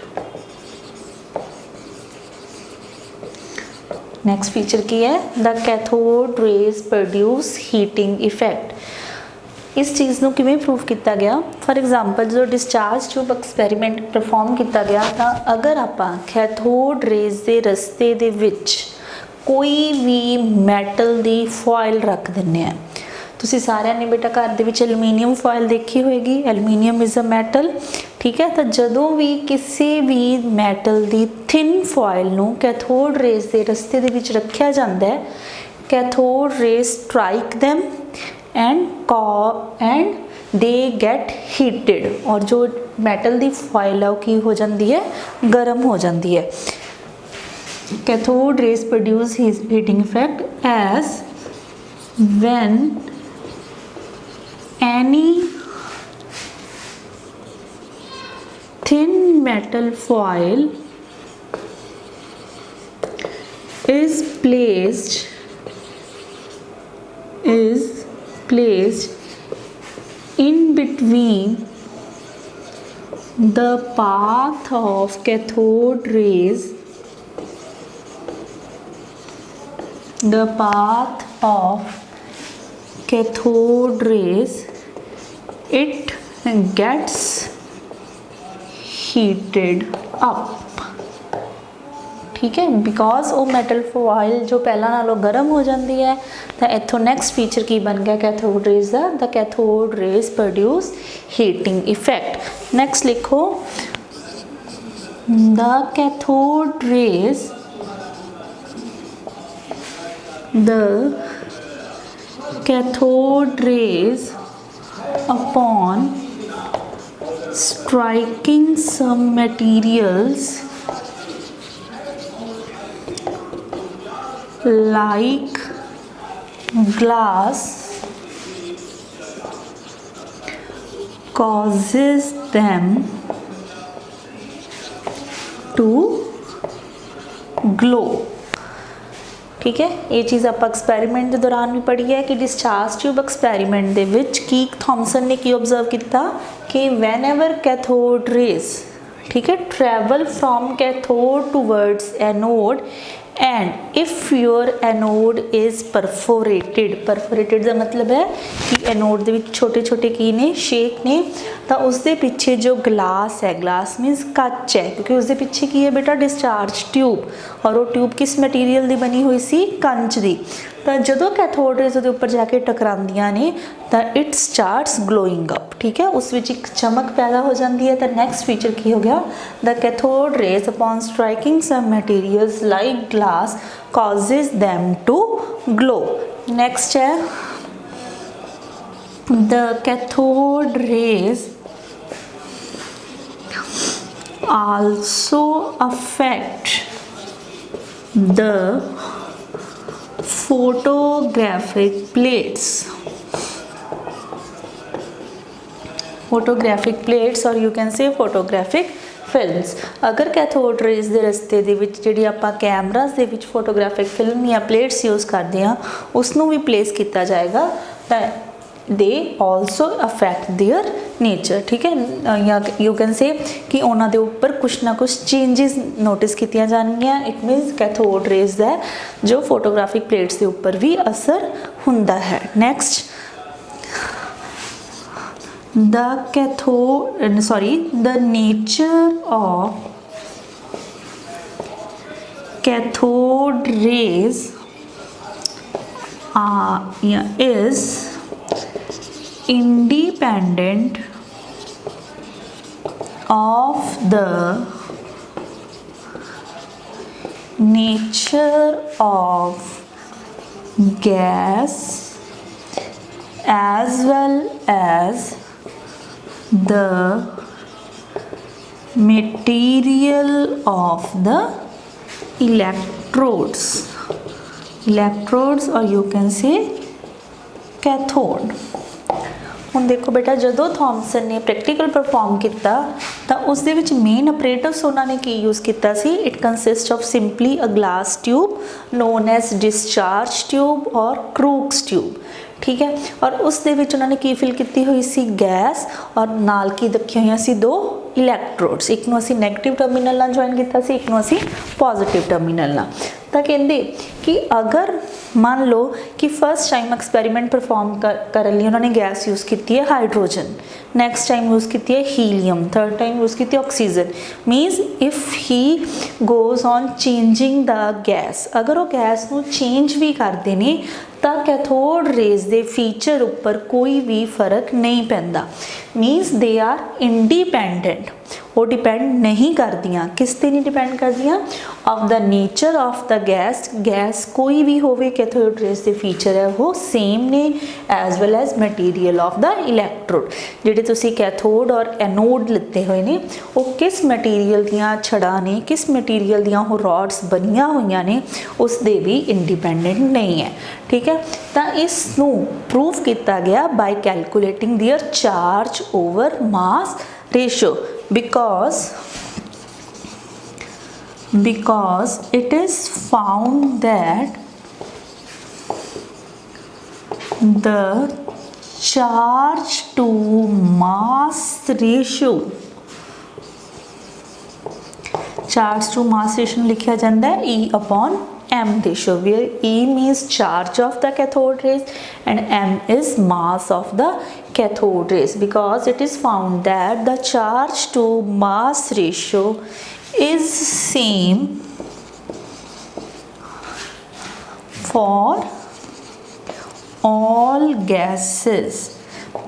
Next feature की है? The cathode rays produce heating effect. इस चीज़ को किवें prove किया गया? For example जो discharge tube experiment perform किया गया था, अगर आप कैथोड रेज के रस्ते दे विच कोई भी मैटल की फॉयल रख दिंदे हैं, तुसीं सारिਆਂ ने बेटा घर दे विच एलूमीनीयम फॉयल देखी होएगी, एलूमीनीयम इज़ अ मैटल, ठीक है। तो जदों भी किसी भी मैटल की थिन फॉयल नूं कैथोड रेज के रस्ते दे विच रखिया जांदा है, cathode raise strike them and they get heated, और जो मैटल की फॉयल है वो की हो जाती है? गर्म हो जाती है। Cathode rays produce heating effect as when any thin metal foil is placed in between the path of cathode rays, it gets heated up, ठीक है, बिकॉज वो मैटल फॉयल जो पहला नालों गर्म हो जाती है। तो इत्थों नैक्सट फीचर की बन गया कैथोड रेज का? The cathode rays produce heating effect. Next लिखो, the cathode rays upon striking some materials like glass causes them to glow। ठीक है, ये चीज़ आप एक्सपैरीमेंट के दौरान भी पढ़ी है कि डिस्चार्ज ट्यूब एक्सपैरीमेंट दे विच की थॉमसन ने की ऑब्जर्व किया कि वैन एवर कैथोड रेज, ठीक है, travel from cathode towards anode and if your anode is perforated का मतलब है कि एनोड दे विच छोटे छोटे की ने शेक ने, तो उसके पिछे जो ग्लास है, ग्लास मीनस कच है, क्योंकि उसके पिछे की है बेटा डिस्चार्ज ट्यूब, और वो ट्यूब किस मटीरियल की बनी हुई सी, कंच की। तो जो कैथोड रेज उसके उपर जाके टकरांदियां ने तो इट स्टार्ट्स ग्लोइंग अप, ठीक है, उस विच एक चमक पैदा हो जाती है। तो नैक्सट फीचर की हो गया, the cathode rays upon striking some materials like glass causes them to glow। Next है the cathode rays also affect the photographic plates और you can say photographic films. अगर कैथोड रेज के रस्ते दे विच जिहड़ी आपां कैमरास दे विच फोटोग्राफिक फिल्म या प्लेट्स यूज़ करते हैं उसनों भी प्लेस किया जाएगा, तो they also affect their nature, ठीक है, या यू कैन से कि उन्होंने दे उपर कुछ ना कुछ चेंजिस नोटिस कीतियां जाणगियां। इट मीनस कैथोड रेज का जो फोटोग्राफिक प्लेट्स के उपर भी असर हुंदा है। Next the nature of cathode rays is independent of the nature of gas as well as the material of the electrodes or you can say cathode। हुण देखो बेटा, जदों थॉमसन ने प्रैक्टिकल परफॉर्म किया तो उस दे विच मेन अपरेटस उन्होंने की यूज़ किया सी, it consist of simply a glass tube known as discharge tube और क्रूक्स ट्यूब, ठीक है, और उस दे विच उन्होंने की फिल की हुई सी गैस और नाल की रखी हुई सी दो इलैक्ट्रोड्स, एक नूं असीं नैगेटिव टर्मिनल नाल ज्वाइन किया सी, एक नूं असीं पॉजिटिव टर्मिनल नाल। तो कहते कि अगर मान लो कि फर्स्ट टाइम एक्सपैरीमेंट परफॉर्म करने लिए उन्होंने गैस यूज़ की है हाइड्रोजन, नैक्सट टाइम यूज़ की है हीलियम, थर्ड टाइम यूज़ की oxygen, मीनस if he goes on changing the gas, अगर वो गैस को चेंज भी करते हैं तो कैथोड रेज के फीचर उपर कोई भी फर्क नहीं पैंदा, मीनस दे आर इंडिपेंडेंट, वो डिपेंड नहीं करदियाँ, किस ते नहीं डिपेंड करदियाँ, of the nature of the gas कोई भी होवे कैथोड रेज के फीचर है वो सेम ने as well as material of the electrode. जिहड़े तुसी कैथोड और एनोड लिते हुए ने वो किस मटीरियल दियाँ छड़ा ने, किस मटीरियल दियाँ वो रॉड्स बनिया हुई ने, उस दे भी इंडिपेंडेंट नहीं है, ठीक है। तो इसनूं प्रूव किया गया by calculating their charge over mass ratio because it is found that the charge to mass ratio लिखा जाता है E upon M ratio, where E means charge of the cathode rays and M is mass of the cathode rays, because it is found that the charge to mass ratio is same for all gases।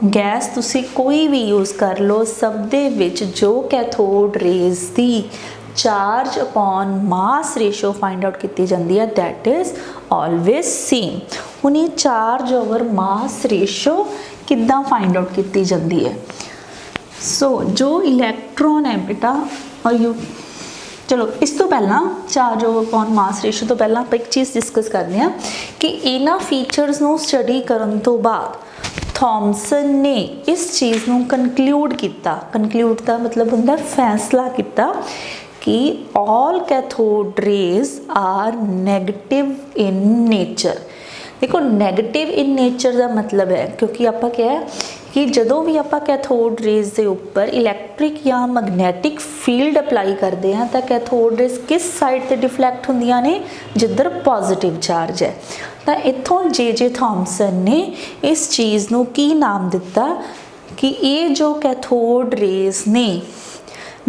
Gas तुसी कोई भी use कर लो, सब दे विच जो cathode rays दी charge upon mass ratio find out की जाती है, दैट इज़ ऑलवेज सेम। हुण ये चार्ज ओवर मास रेशो किद्दां फाइंड आउट की जाती है। सो जो इलैक्ट्रॉन है बेटा, और यू चलो इस तो पहला चार्ज अपॉन मास रेशो तो पहला आप एक चीज़ डिस्कस करते हैं कि इन्हां फीचर्स नूं स्टडी करन तो बाद थॉमसन ने इस चीज़ नूं कनक्लूड किया। कनक्लूड का मतलब हुंदा फैसला किया कि all cathode rays are negative in nature. देखो नैगेटिव इन नेचर का मतलब है, क्योंकि आपां क्या है कि जदों भी आपां कैथोड रेज के उपर इलैक्ट्रिक या मैगनैटिक फील्ड अप्लाई करते हैं तो कैथोड रेज किस साइड ते डिफ्लैक्ट होंदियां ने, जिधर पॉजिटिव चार्ज है। तो इत्थों जे थॉमसन ने इस चीज़ नूं की नाम दिता कि ये जो कैथोड रेज ने,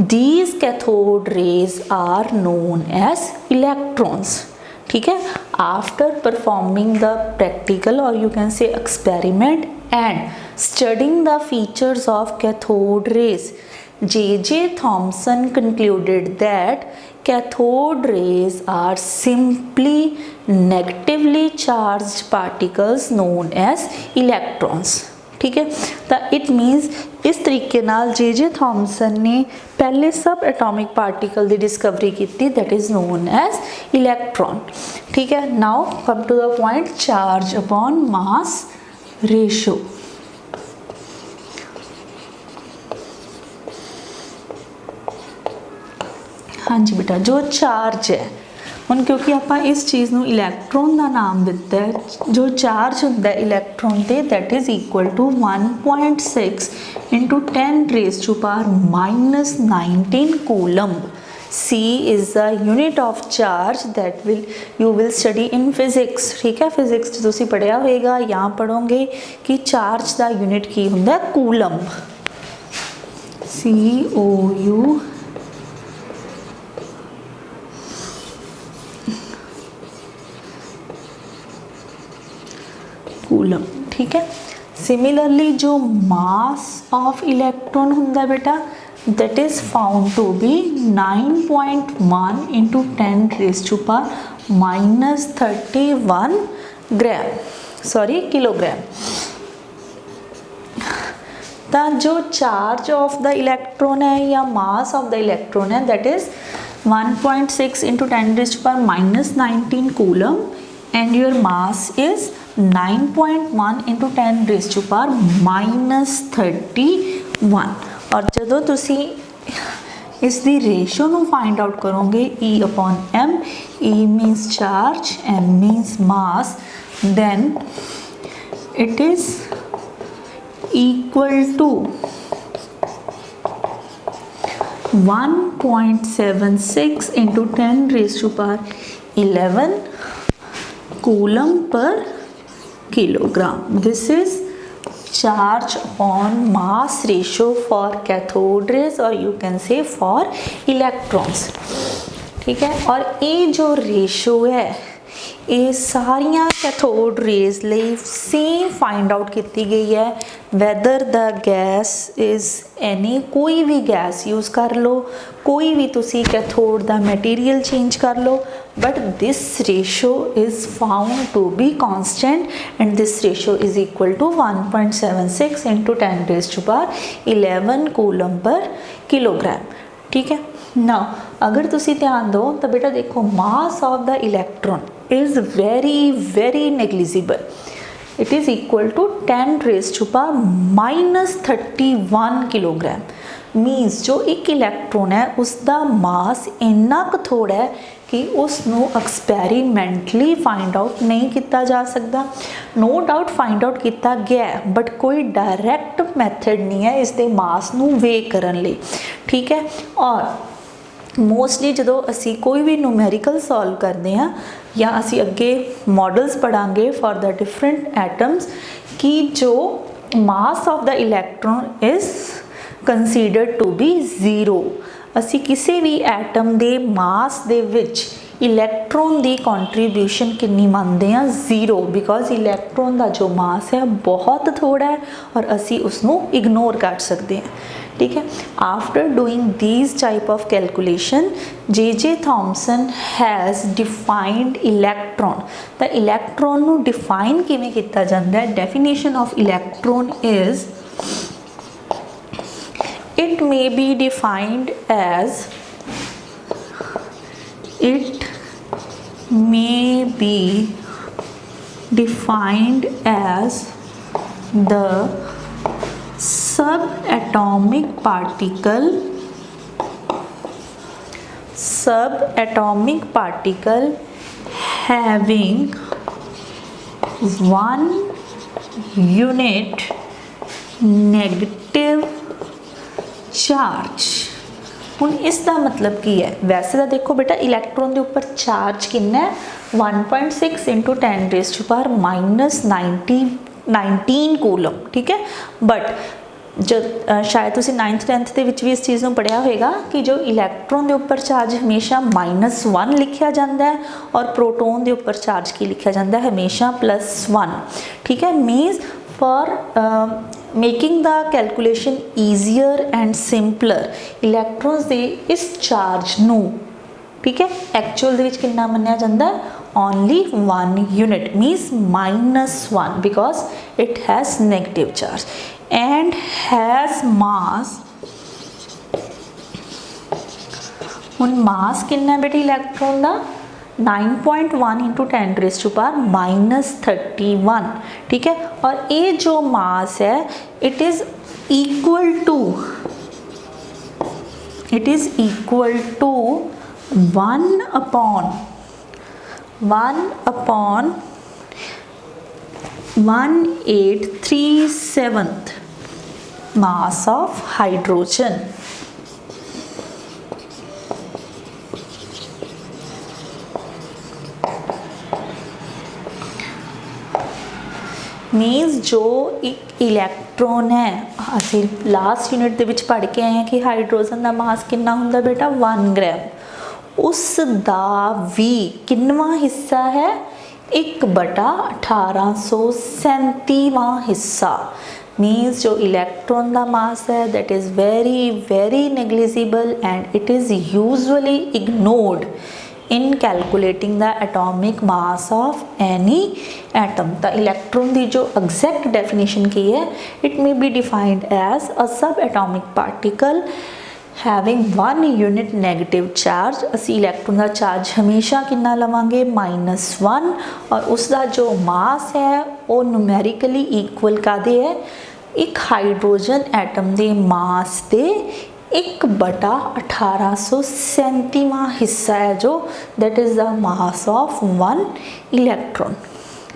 these cathode rays are known as electrons। ठीक है, आफ्टर परफॉर्मिंग द प्रैक्टिकल और यू कैन से experiment and studying the features of cathode rays, J Thomson concluded that cathode rays are simply negatively charged particles known as electrons। ठीक है, तो it मीनस इस तरीके नाल जे थॉमसन ने पहले सब एटॉमिक पार्टिकल की डिस्कवरी की, that is known as electron. ठीक है, now come to the point charge upon mass ratio. हाँ जी बेटा, जो चार्ज है हुण क्योंकि आप इस चीज़ नूं इलैक्ट्रॉन का नाम दिता है, जो चार्ज होंदा है इलैक्ट्रॉन ते that is equal to 1.6 into 10 raise to power minus 19 coulomb. C is the unit of charge that you will study in physics। ठीक है, फिजिक्स तुसीं पढ़िया होएगा या पढ़ोगे कि चार्ज का यूनिट की हुंदा है कूलम्ब, COU कूलम। ठीक है, सिमिलरली जो मास ऑफ इलेक्ट्रॉन होंदा बेटा that is found to be 9.1 into 10 raise to power minus 31 gram, sorry kilogram. तो जो चार्ज ऑफ द इलेक्ट्रॉन है या मास ऑफ द इलेक्ट्रॉन है that is 1.6 into 10 raise to power minus 19 coulomb and your mass is 9.1 into 10 raised to power minus 31। और जदों तुसी इस दी ratio नूं फाइंड आउट करोगे E upon M, E means charge, M means mass, then it is equal to 1.76 into 10 raised to power 11 coulomb per kilogram. This is charge on mass ratio for cathode rays और you can say for electrons. ठीक है, और ये जो ratio है ये सारिया cathode rays लई सेम फाइंड आउट की गई है, whether the gas is any, कोई भी गैस यूज़ कर लो, कोई भी तुसी कैथोड दा मटीरियल चेंज कर लो, but this ratio is found to be constant and this ratio is equal to 1.76 into 10 raise to power 11 coulomb per kilogram. ठीक है, नाउ अगर तुसी ध्यान दो तो बेटा देखो mass of the electron is very very negligible, it is equal to 10 raise to power minus 31 kilogram. Means जो एक इलैक्ट्रॉन है उसका मास इन्ना क थोड़ा है कि उसनों एक्सपैरीमेंटली फाइंड आउट नहीं किया जा सकता। नो डाउट फाइंड आउट किया गया है बट कोई डायरैक्ट मैथड नहीं है इसके मास नूं वे करन लई। ठीक है, और मोस्टली जो असी कोई भी न्यूमेरिकल सॉल्व करते हैं या असी अगे मॉडल्स पढ़ांगे फॉर द डिफरेंट एटम्स कि जो mass of the electron is considered to be zero. असी किसी भी एटम के मास दे विच इलैक्ट्रॉन की कॉन्ट्रीब्यूशन कितनी मानते हैं, ज़ीरो, बिकॉज इलैक्ट्रॉन का जो मास है बहुत थोड़ा है और असी उसनों इग्नोर कर सकते हैं। ठीक है। After doing these type of calculation J Thomson has defined electron. तो इलैक्ट्रॉन नू डिफाइन किवें किया जाता है? Definition of electron is it may be defined as the subatomic particle having 1 unit negative charge. हुण इसका मतलब की है? वैसे तो देखो बेटा इलैक्ट्रॉन के उपर चार्ज कितना है? 1.6 इंटू 10⁻⁻19 कूलम, ठीक है। बट जब शायद तुसी 9th 10th के भी इस चीज़ को पढ़िया होगा कि जो इलैक्ट्रॉन के उपर चार्ज हमेशा -1 लिखा जाता है और प्रोटोन के उपर चार्ज की लिखा जाता है? हमेशा +1, ठीक है। Means for making the calculation easier and simpler electrons के इस चार्ज नू, ठीक है, एक्चुअल दे विच कितना मन्निया जाता है? Only 1 unit, means -1 because it has negative charge and has मास। हुण मास कितना है बेटा इलैक्ट्रॉन का? 9.1 इंटू 10⁻31, ठीक है। और ये जो मास है it is equal to 1/1837 mass of hydrogen। Means जो एक इलैक्ट्रॉन है, असीं लास्ट यूनिट दे विच पढ़ के आए हैं कि हाइड्रोजन का मास कितना हुंदा बेटा? 1 ग्राम। उसका भी किन्नवां हिस्सा है? 1/1837वां हिस्सा। मीन्स जो इलैक्ट्रॉन का मास है that is very negligible and it is usually ignored in calculating the atomic mass of any atom। तो इलैक्ट्रॉन की जो एग्जैक्ट डेफिनेशन की है, it may be defined as a subatomic particle having 1 unit negative charge। असी electron का charge हमेशा कितना लवांगे? -1 और उसका जो मास है वो न्यूमेरिकली इक्वल कादे है? एक हाइड्रोजन एटम के मास के 1/1837वां हिस्सा है जो that is the mass of 1 electron,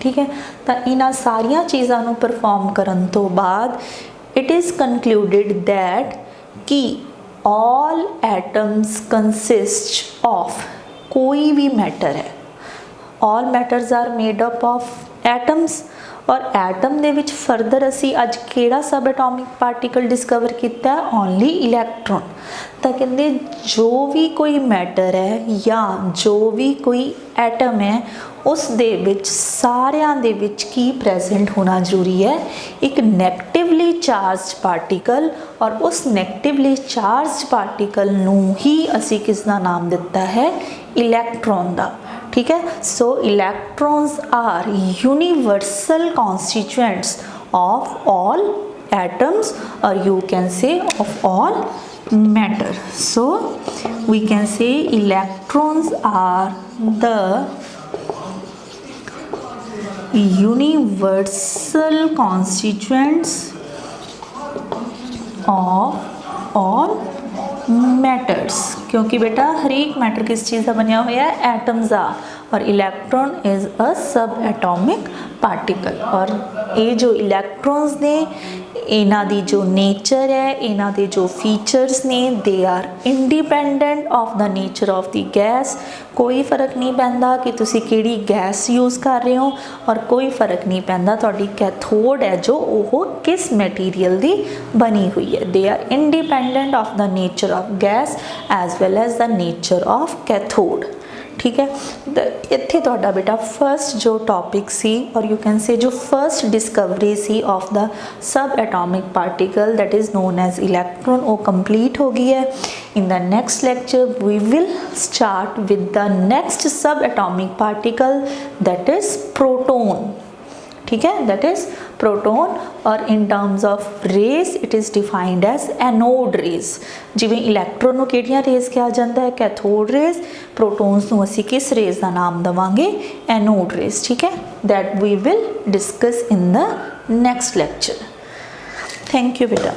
ठीक है। तो इन्हां सारिया चीज़ों को परफॉर्म करन तो बाद इट इज़ कंक्लूडिड दैट कि ऑल एटम्स कंसिस्ट ऑफ, कोई भी मैटर है, all matters are made up of atoms. और एटम दे विच फर्दर असी अज केड़ा सब एटॉमिक पार्टिकल डिस्कवर किया है? Only electron. तो कहते जो भी कोई मैटर है या जो भी कोई एटम है उस दे विच सारियां दे विच की प्रेजेंट होना जरूरी है? एक नेगेटिवली चार्ज पार्टिकल। और उस नेगेटिवली चार्ज पार्टिकल नू ही असी किसका नाम दिता है? इलैक्ट्रॉन का, ठीक है। So electrons are universal constituents of all atoms और you can say of all matter. So we can say electrons are the universal constituents of all matters। क्योंकि बेटा हर एक मैटर किस चीज़ का बनया हुआ है? एटम्स का। और इलैक्ट्रॉन इज़ अ सब एटॉमिक पार्टिकल। और ये जो इलैक्ट्रॉन्स ने इन्हां दी जो नेचर है, इन्हां दे जो फीचर्स ने, they are independent of the nature of the gas. कोई फर्क नहीं पैंदा कि तुसी केड़ी गैस यूज़ कर रहे हो और कोई फर्क नहीं पैंदा तुहाडी कैथोड है जो वो किस मटीरियल दी बनी हुई है। They are independent of the nature of gas as well as the nature of cathode, ठीक है। ਇੱਥੇ ਤੁਹਾਡਾ ਬੇਟਾ ਫਰਸਟ ਜੋ ਟੌਪਿਕ ਸੀ ਔਰ ਯੂ ਕੈਨ ਸੇ ਜੋ first Discovery C of the sub atomic particle that is known as electron ਉਹ complete ਹੋ ਗਈ ਹੈ। in the next lecture we will start with the next subatomic particle that is proton, ठीक है, that is proton और in terms of rays it is defined as anode rays। जिवें electron ਨੂੰ ਕਿਹੜੀਆਂ ਰੇਜ਼ ਕਿਹਾ ਜਾਂਦਾ ਹੈ, कैथोड रेज, प्रोटॉन्स ਨੂੰ ਅਸੀਂ ਕਿਸ ਰੇਜ਼ ਦਾ ਨਾਮ ਦਵਾਂਗੇ, एनोड रेज, ठीक है, that we will discuss in the next lecture। Thank you बेटा।